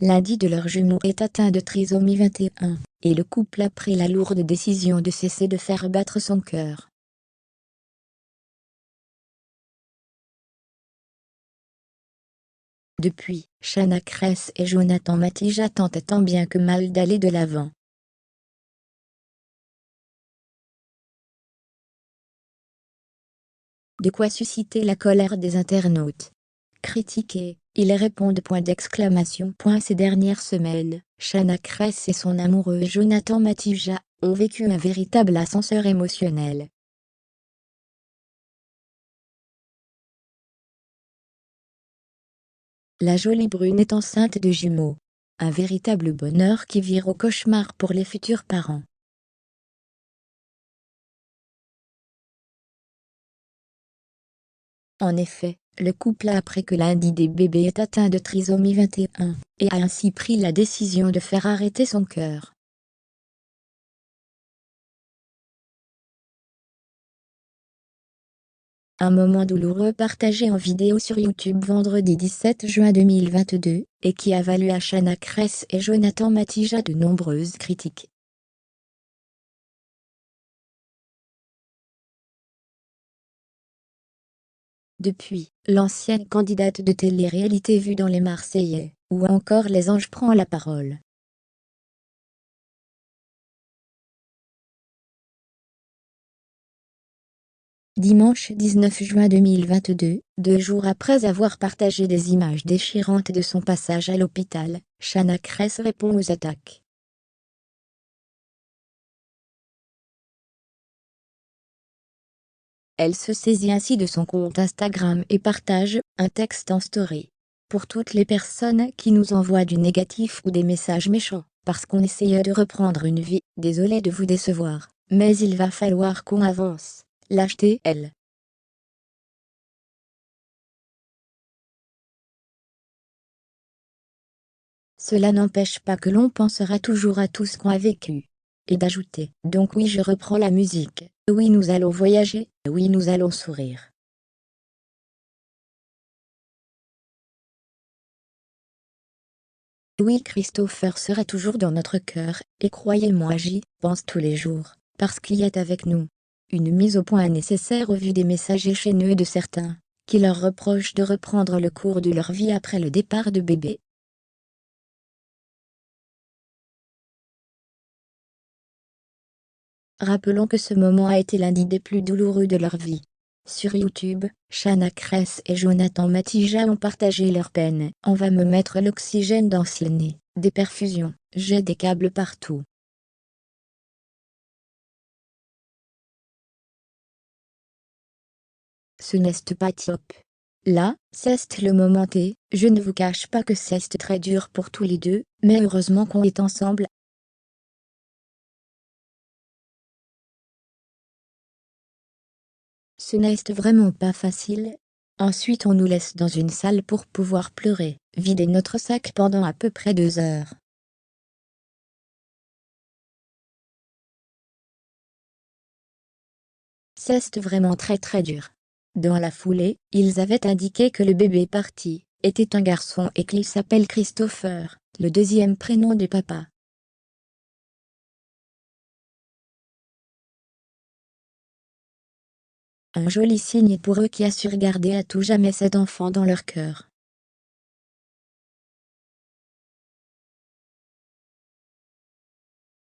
L'un de leurs jumeaux est atteint de trisomie 21, et le couple a pris la lourde décision de cesser de faire battre son cœur. Depuis, Shanna Kress et Jonathan Matija tentent tant bien que mal d'aller de l'avant. De quoi susciter la colère des internautes. Critiqués, ils répondent point d'exclamation. Ces dernières semaines, Shanna Kress et son amoureux Jonathan Matija ont vécu un véritable ascenseur émotionnel. La jolie brune est enceinte de jumeaux. Un véritable bonheur qui vire au cauchemar pour les futurs parents. En effet, le couple a appris que l'un des bébés est atteint de trisomie 21, et a ainsi pris la décision de faire arrêter son cœur. Un moment douloureux partagé en vidéo sur YouTube vendredi 17 juin 2022, et qui a valu à Shanna Kress et Jonathan Matija de nombreuses critiques. Depuis, l'ancienne candidate de télé-réalité vue dans Les Marseillais, ou encore Les Anges prend la parole. Dimanche 19 juin 2022, 2 jours après avoir partagé des images déchirantes de son passage à l'hôpital, Shanna Kress répond aux attaques. Elle se saisit ainsi de son compte Instagram et partage un texte en story. Pour toutes les personnes qui nous envoient du négatif ou des messages méchants, parce qu'on essaye de reprendre une vie, désolé de vous décevoir, mais il va falloir qu'on avance. Lâcheté, elle. Cela n'empêche pas que l'on pensera toujours à tout ce qu'on a vécu. Et d'ajouter, donc oui je reprends la musique, oui nous allons voyager, oui nous allons sourire. Oui Christopher sera toujours dans notre cœur, et croyez-moi j'y pense tous les jours, parce qu'il est avec nous. Une mise au point nécessaire au vu des messages haineux de certains, qui leur reprochent de reprendre le cours de leur vie après le départ de bébé. Rappelons que ce moment a été l'un des plus douloureux de leur vie. Sur YouTube, Shanna Kress et Jonathan Matija ont partagé leur peine. On va me mettre l'oxygène dans le nez, des perfusions, j'ai des câbles partout. Ce n'est pas top. Là, c'est le moment T, je ne vous cache pas que c'est très dur pour tous les deux, mais heureusement qu'on est ensemble. Ce n'est vraiment pas facile. Ensuite on nous laisse dans une salle pour pouvoir pleurer, vider notre sac pendant à peu près 2 heures. C'est vraiment très dur. Dans la foulée, ils avaient indiqué que le bébé parti était un garçon et qu'il s'appelle Christopher, le deuxième prénom du papa. Un joli signe pour eux qui assurent garder à tout jamais cet enfant dans leur cœur.